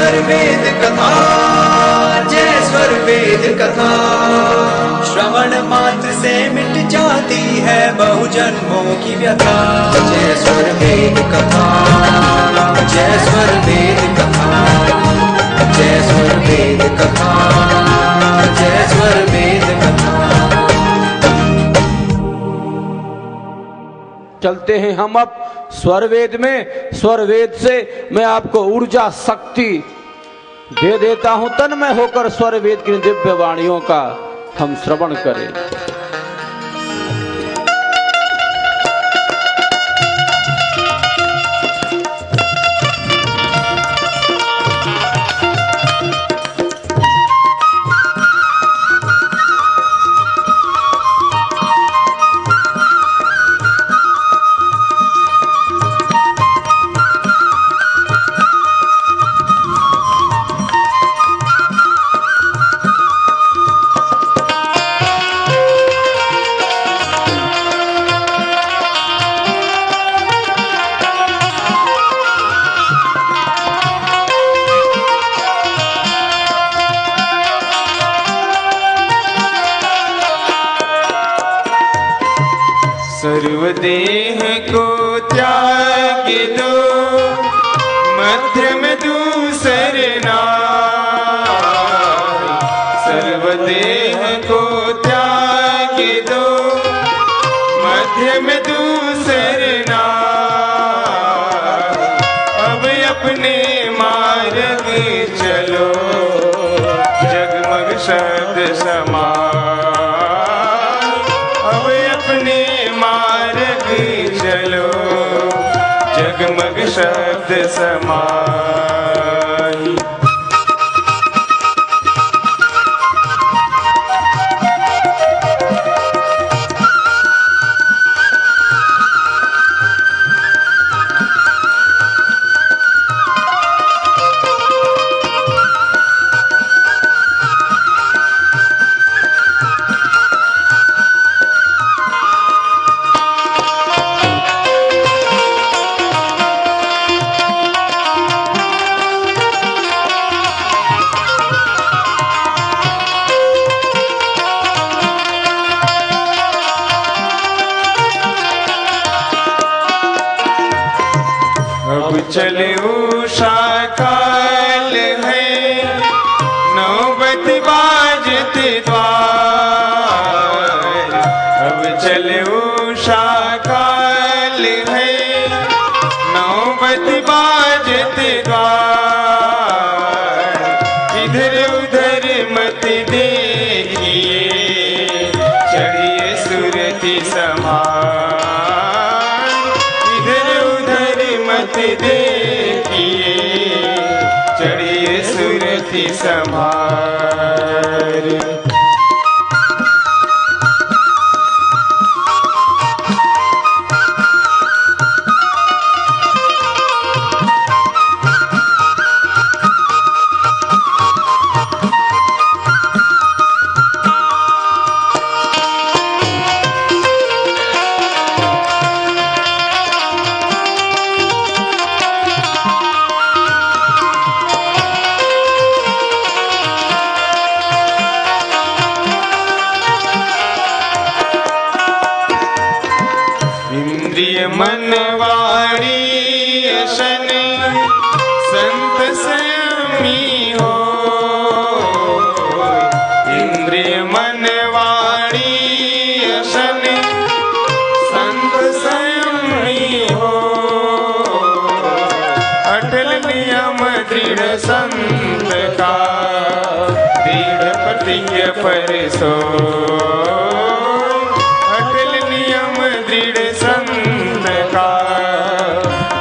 स्वर वेद कथा, जय स्वर वेद कथा। श्रवण मात्र से मिट जाती है बहु जन्मों की व्यथा। जय स्वर वेद कथा, जय स्वर वेद कथा, जय स्वर वेद कथा, जय स्वर वेद कथा। चलते हैं हम अब स्वर वेद में। स्वर वेद से मैं आपको ऊर्जा शक्ति दे देता हूं। तन्मय होकर स्वर वेद की दिव्य वाणियों का हम श्रवण करें। सर्वदेह को त्याग दो, मध्य में दूसरे नाम। सर्वदेह को त्याग दो, मध्य में दूसरे नाम। अब अपने मार्ग चलो, जगमग शब्द समान। अब अपने मार्ग चलो, जगमग शब्द समान। अब चले उषा काल है, नौबत बाजते द्वार। अब चले उषा काल है, नौबत बाजते द्वार। इधर उधर मत देखिए, चढ़िए सुरति समान। इधर उधर मत देखिए, चढ़िए सुरति समान। इंद्रिय मन वाणी शन, संत संयमी हो। इंद्रिय मन वाणी शन, संत संयमी हो। अटल नियम दृढ़ संत का, दृढ़ प्रतिज्ञ पर सो। अटल नियम दृढ़ संत का,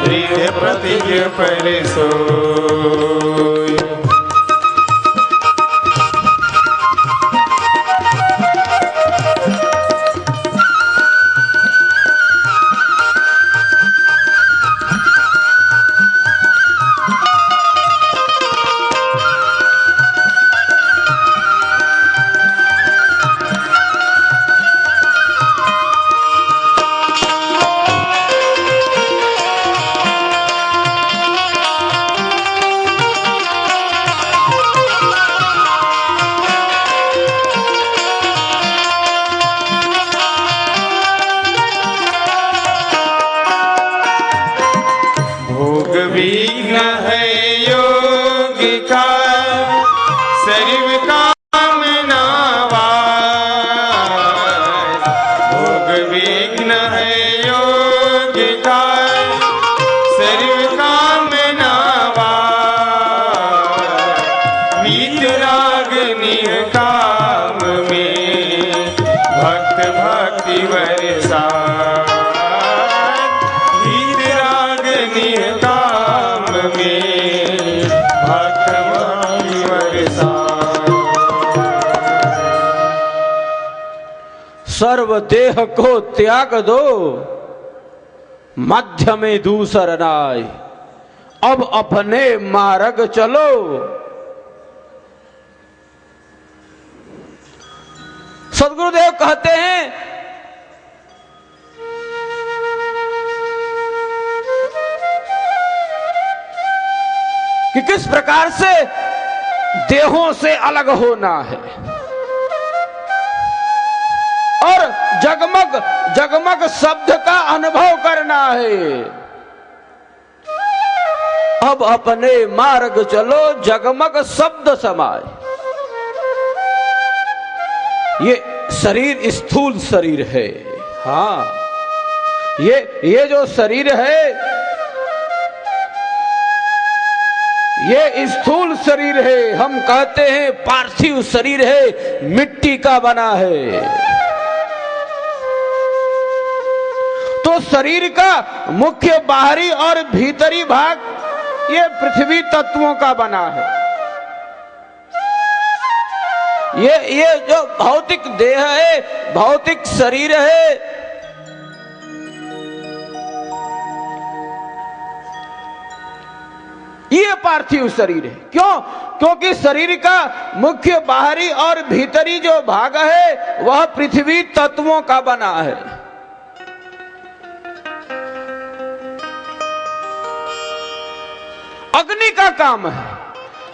दृढ़ प्रतिज्ञ पर सो। विघ्न है योग का सर्व कामना वास। भोग विघ्न है योग का सर्व कामना वास। वीतराग निह काम में भक्त भक्ति वर्षा। वीतराग निह काम में भक्त भक्ति वर्षा। सर्व देह को त्याग दो, मध्य में दूसर नाय, अब अपने मार्ग चलो। सदगुरुदेव कहते हैं कि किस प्रकार से देहों से अलग होना है और जगमग जगमग शब्द का अनुभव करना है। अब अपने मार्ग चलो, जगमग शब्द समाए। ये शरीर स्थूल शरीर है। हाँ, ये जो शरीर है ये स्थूल शरीर है। हम कहते हैं पार्थिव शरीर है, मिट्टी का बना है। तो शरीर का मुख्य बाहरी और भीतरी भाग ये पृथ्वी तत्वों का बना है। ये जो भौतिक देह है, भौतिक शरीर है, ये पार्थिव शरीर है। क्यों? क्योंकि शरीर का मुख्य बाहरी और भीतरी जो भाग है वह पृथ्वी तत्वों का बना है। अग्नि का काम है।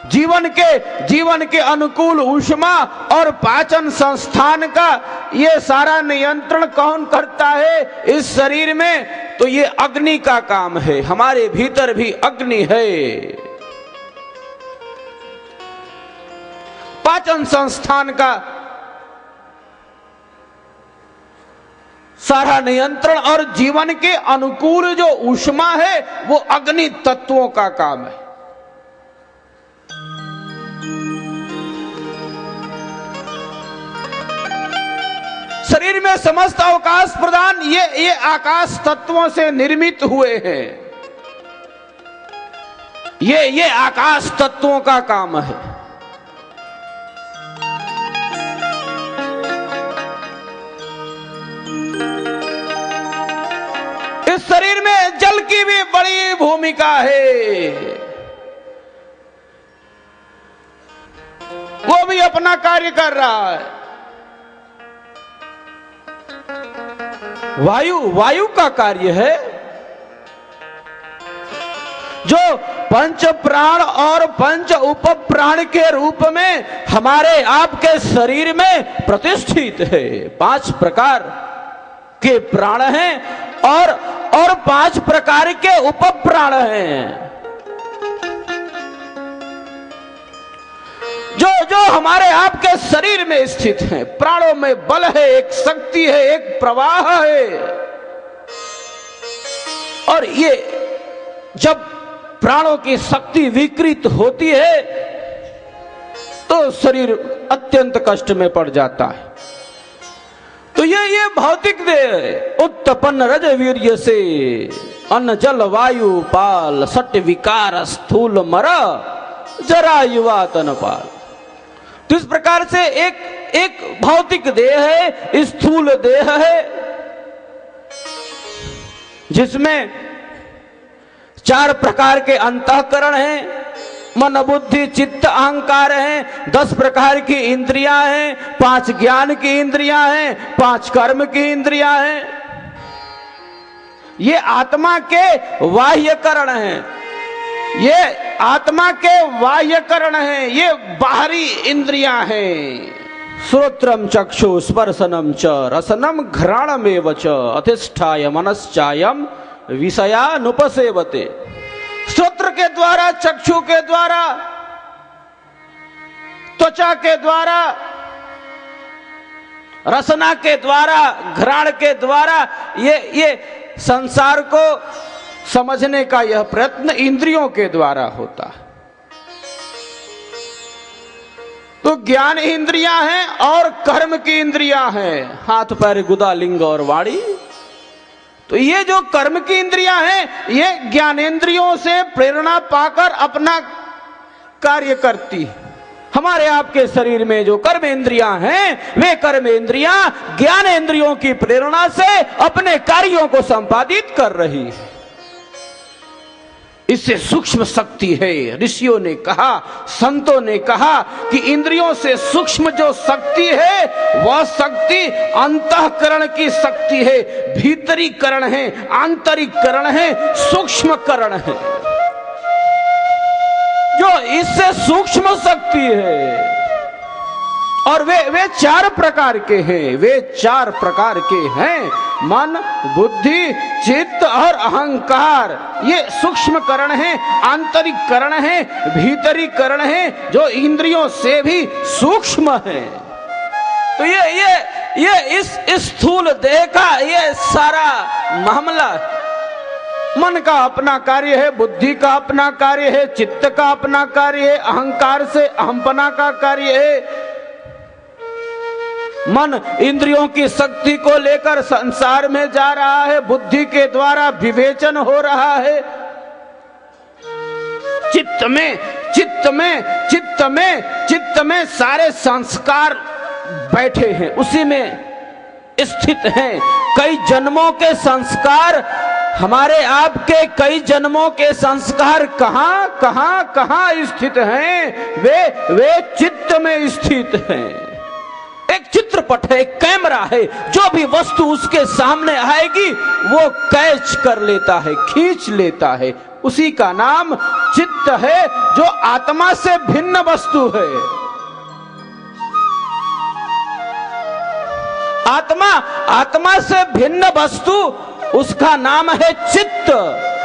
जीवन के अनुकूल ऊष्मा और पाचन संस्थान का ये सारा नियंत्रण कौन करता है इस शरीर में? तो ये अग्नि का काम है। हमारे भीतर भी अग्नि है। पाचन संस्थान का सारा नियंत्रण और जीवन के अनुकूल जो ऊष्मा है वो अग्नि तत्वों का काम है। शरीर में समस्त अवकाश प्रदान ये आकाश तत्वों से निर्मित हुए हैं। ये आकाश तत्वों का काम है। इस शरीर में जल की भी बड़ी भूमिका है। वो भी अपना कार्य कर रहा है। वायु का कार्य है जो पंच प्राण और पंच उप प्राण के रूप में हमारे आपके शरीर में प्रतिष्ठित है। 5 प्रकार के प्राण हैं और 5 प्रकार के उप प्राण हैं जो हमारे आपके शरीर में स्थित हैं। प्राणों में बल है, एक शक्ति है, एक प्रवाह है। और ये जब प्राणों की शक्ति विकृत होती है तो शरीर अत्यंत कष्ट में पड़ जाता है। तो ये भौतिक देह उत्पन्न रज वीर्य से अन्न जल वायु पाल सट विकार स्थूल मर जरा युवा तन पाल। तो इस प्रकार से एक भौतिक देह है, स्थूल देह है, जिसमें 4 प्रकार के अंतःकरण हैं, मन बुद्धि चित्त अहंकार हैं, 10 प्रकार की इंद्रियां हैं, 5 ज्ञान की इंद्रियां हैं, 5 कर्म की इंद्रियां हैं। ये आत्मा के बाह्यकरण हैं। ये आत्मा के बाह्यकरण हैं, ये बाहरी इंद्रियां हैं। श्रोत्रम चक्षु स्पर्शनम च रसनम घ्राणमेव च अधिष्ठाय मनश्चायम विषयानुपसेवते। श्रोत्र के द्वारा, चक्षु के द्वारा, त्वचा के द्वारा, रसना के द्वारा, घ्राण के द्वारा ये संसार को समझने का यह प्रयत्न इंद्रियों के द्वारा होता है। तो ज्ञान इंद्रियां हैं और कर्म की इंद्रियां हैं, हाथ पैर गुदा लिंग और वाणी। तो ये जो कर्म की इंद्रियां हैं, ये ज्ञानेंद्रियों से प्रेरणा पाकर अपना कार्य करती है। हमारे आपके शरीर में जो कर्मेंद्रियां हैं, वे कर्मेंद्रियां ज्ञानेंद्रियों की प्रेरणा से अपने कार्यों को संपादित कर रही है। इससे सूक्ष्म शक्ति है। ऋषियों ने कहा, संतों ने कहा कि इंद्रियों से सूक्ष्म जो शक्ति है, वह शक्ति अंतःकरण की शक्ति है, भीतरी करण है, आंतरिक करण है, सूक्ष्म करण है, जो इससे सूक्ष्म शक्ति है। और वे चार प्रकार के हैं, वे चार प्रकार के हैं, मन, बुद्धि, चित्त और अहंकार। ये सूक्ष्म करण है, आंतरिक करण है, भीतरी करण है, जो इंद्रियों से भी सूक्ष्म है। तो ये इस स्थूल देह का ये सारा मामला, मन का अपना कार्य है, बुद्धि का अपना कार्य है, चित्त का अपना कार्य है, अहंकार से अहंपना का कार्य है। मन इंद्रियों की शक्ति को लेकर संसार में जा रहा है, बुद्धि के द्वारा विवेचन हो रहा है। चित्त में सारे संस्कार बैठे हैं, उसी में स्थित हैं। कई जन्मों के संस्कार, हमारे आपके कई जन्मों के संस्कार कहां स्थित हैं? वे चित्त में स्थित हैं। एक चित्रपट है, एक कैमरा है, जो भी वस्तु उसके सामने आएगी वो कैच कर लेता है, खींच लेता है। उसी का नाम चित्त है, जो आत्मा से भिन्न वस्तु है। आत्मा से भिन्न वस्तु, उसका नाम है चित्त,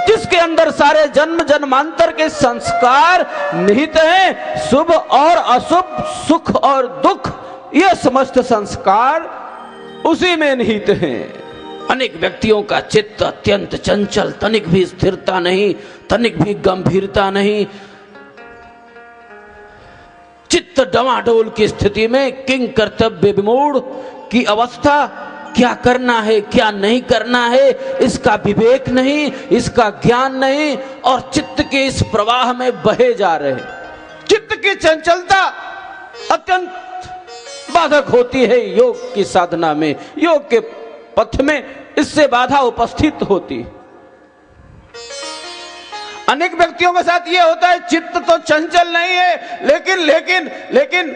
जिसके अंदर सारे जन्म जन्मांतर के संस्कार निहित हैं। शुभ और अशुभ, सुख और दुख, ये समस्त संस्कार उसी में निहित हैं। अनेक व्यक्तियों का चित्त अत्यंत चंचल, तनिक भी स्थिरता नहीं, तनिक भी गंभीरता नहीं। चित्त डवाडोल की स्थिति में किंग कर्तव्य विमूढ़ की अवस्था, क्या करना है क्या नहीं करना है इसका विवेक नहीं, इसका ज्ञान नहीं, और चित्त के इस प्रवाह में बहे जा रहे। चित्त की चंचलता अत्यंत बाधक होती है योग की साधना में, योग के पथ में इससे बाधा उपस्थित होती। अनेक व्यक्तियों के साथ यह होता है, चित्त तो चंचल नहीं है, लेकिन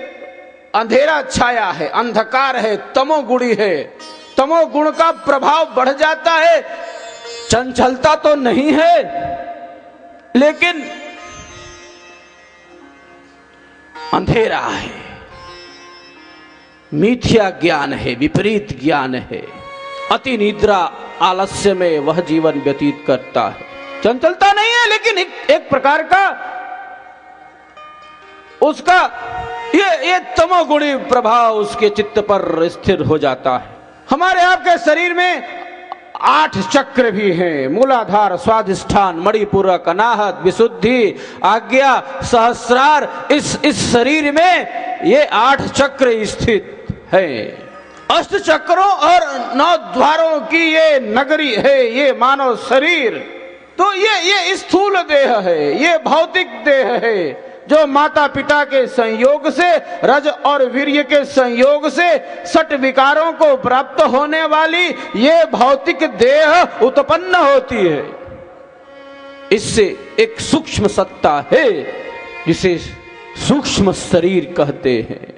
अंधेरा छाया है, अंधकार है, तमोगुणी है, तमोगुण का प्रभाव बढ़ जाता है। चंचलता तो नहीं है, लेकिन अंधेरा है, मिथ्या ज्ञान है, विपरीत ज्ञान है। अति निद्रा आलस्य में वह जीवन व्यतीत करता है। चंचलता नहीं है, लेकिन एक प्रकार का उसका ये तमोगुणी प्रभाव उसके चित्त पर स्थिर हो जाता है। हमारे आपके शरीर में 8 चक्र भी हैं, मूलाधार, स्वाधिष्ठान, मणिपूरक, अनाहत, विशुद्धि, आज्ञा, सहस्रार। इस शरीर में ये 8 चक्र स्थित है। अष्ट चक्रों और 9 द्वारों की ये नगरी है, ये मानव शरीर। तो ये स्थूल देह है, ये भौतिक देह है, जो माता पिता के संयोग से, रज और वीर्य के संयोग से सट विकारों को प्राप्त होने वाली ये भौतिक देह उत्पन्न होती है। इससे एक सूक्ष्म सत्ता है, जिसे सूक्ष्म शरीर कहते हैं।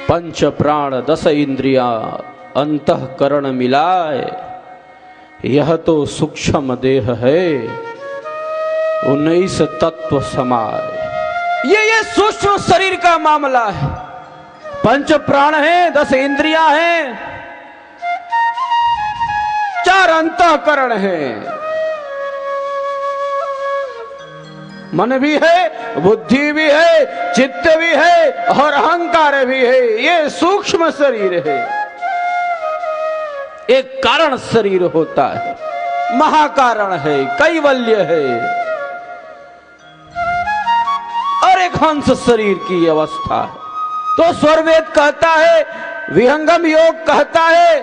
पंच प्राण 10 इंद्रिया अंतःकरण मिलाए, यह तो सूक्ष्म देह है, 19 तत्व समाए। ये सूक्ष्म शरीर का मामला है। पंच प्राण है, 10 इंद्रियां हैं, 4 अंतःकरण हैं। मन भी है, बुद्धि भी है, चित्त भी है और अहंकार भी है। ये सूक्ष्म शरीर है, एक कारण शरीर होता है, महाकारण है, कैवल्य है, और एक हंस शरीर की अवस्था है। तो स्वरवेद कहता है, विहंगम योग कहता है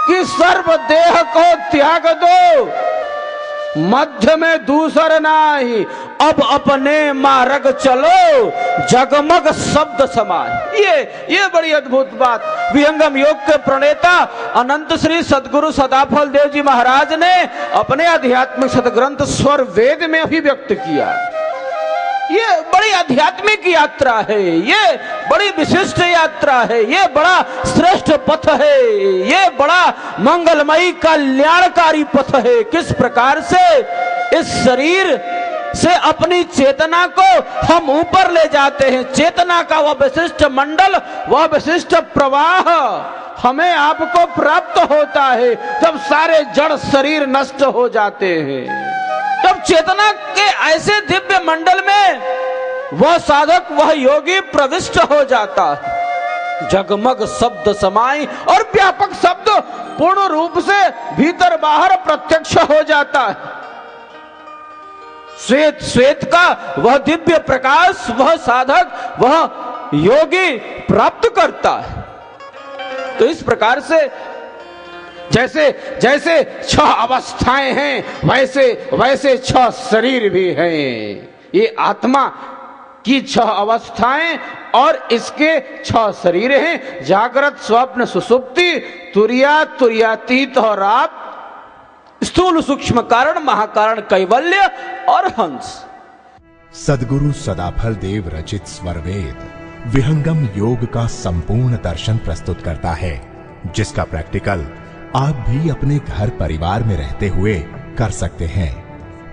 कि सर्व देह को त्याग दो, मध्य में दूसर नाही, अब अपने मार्ग चलो, जगमग शब्द समाय। ये बड़ी अद्भुत बात विहंगम योग के प्रणेता अनंत श्री सदगुरु सदाफल देव जी महाराज ने अपने आध्यात्मिक सदग्रंथ स्वरवेद में अभिव्यक्त किया। ये बड़ी आध्यात्मिक यात्रा है, ये बड़ी विशिष्ट यात्रा है, ये बड़ा श्रेष्ठ पथ है, ये बड़ा मंगलमयी कल्याणकारी पथ है। किस प्रकार से इस शरीर से अपनी चेतना को हम ऊपर ले जाते हैं, चेतना का वह विशिष्ट मंडल, वह विशिष्ट प्रवाह हमें आपको प्राप्त होता है जब सारे जड़ शरीर नष्ट हो जाते हैं। तब चेतना के ऐसे दिव्य मंडल में वह साधक, वह योगी प्रविष्ट हो जाता है। जगमग शब्द समाई, और व्यापक शब्द पूर्ण रूप से भीतर बाहर प्रत्यक्ष हो जाता है। श्वेत श्वेत का वह दिव्य प्रकाश वह साधक, वह योगी प्राप्त करता है। तो इस प्रकार से जैसे जैसे 6 अवस्थाएं हैं, वैसे वैसे 6 शरीर भी हैं। ये आत्मा की 6 अवस्थाएं और इसके 6 शरीर हैं, जागृत, स्वप्न, सुषुप्ति, तुरिया, तुरियातीत और आप, स्थूल सूक्ष्म कारण, महाकारण, कैवल्य और हंस। सद्गुरु सदाफल देव रचित स्वरवेद विहंगम योग का संपूर्ण दर्शन प्रस्तुत करता है, जिसका प्रैक्टिकल आप भी अपने घर परिवार में रहते हुए कर सकते हैं।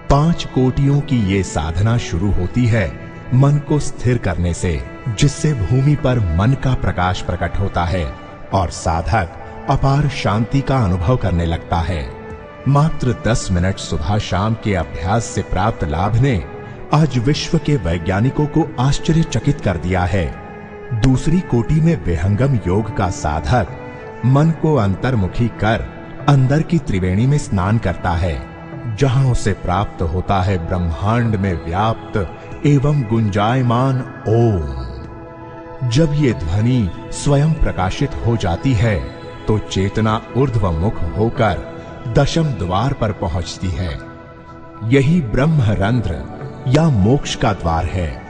5 कोटियों की ये साधना शुरू होती है मन को स्थिर करने से, जिससे भूमि पर मन का प्रकाश प्रकट होता है और साधक अपार शांति का अनुभव करने लगता है। मात्र 10 मिनट सुबह शाम के अभ्यास से प्राप्त लाभ ने आज विश्व के वैज्ञानिकों को आश्चर्यचकित कर दिया है। दूसरी कोटि में विहंगम योग का साधक मन को अंतर्मुखी कर अंदर की त्रिवेणी में स्नान करता है, जहां उसे प्राप्त होता है ब्रह्मांड में व्याप्त एवं गुंजायमान ओम। जब ये ध्वनि स्वयं प्रकाशित हो जाती है तो चेतना ऊर्ध्वमुख होकर दशम द्वार पर पहुंचती है। यही ब्रह्मरंध्र या मोक्ष का द्वार है,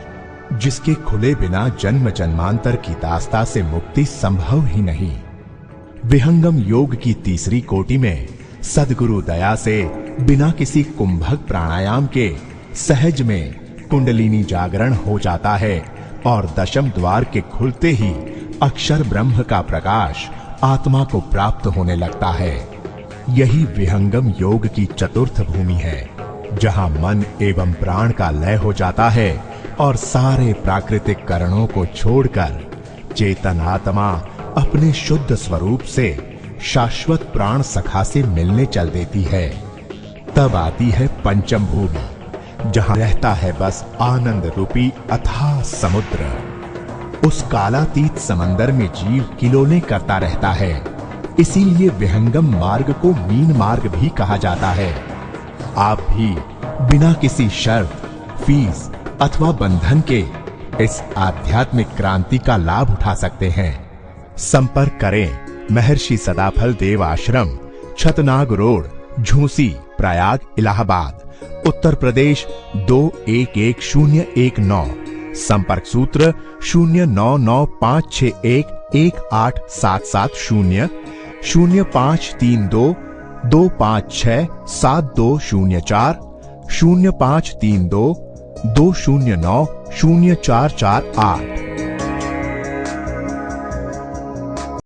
जिसके खुले बिना जन्म जन्मांतर की दास्ता से मुक्ति संभव ही नहीं। विहंगम योग की तीसरी कोटि में सद्गुरु दया से बिना किसी कुंभक प्राणायाम के सहज में कुंडलिनी जागरण हो जाता है और दशम द्वार के खुलते ही अक्षर ब्रह्म का प्रकाश आत्मा को प्राप्त होने लगता है। यही विहंगम योग की चतुर्थ भूमि है, जहां मन एवं प्राण का लय हो जाता है और सारे प्राकृतिक करणों को छोड़कर चेतन आत्मा अपने शुद्ध स्वरूप से शाश्वत प्राण सखा से मिलने चल देती है। तब आती है पंचम भूमि, जहां रहता है बस आनंद रूपी अथाह समुद्र। उस कालातीत समंदर में जीव किलोले करता रहता है, इसीलिए विहंगम मार्ग को मीन मार्ग भी कहा जाता है। आप भी बिना किसी शर्त, फीस अथवा बंधन के इस आध्यात्मिक क्रांति का लाभ उठा सकते हैं। संपर्क करें महर्षि सदाफल देव आश्रम, छतनाग रोड, झूसी, प्रयाग, इलाहाबाद, उत्तर प्रदेश 211019। संपर्क सूत्र 0995611877, 0532 256 7204, 0532 209 0448।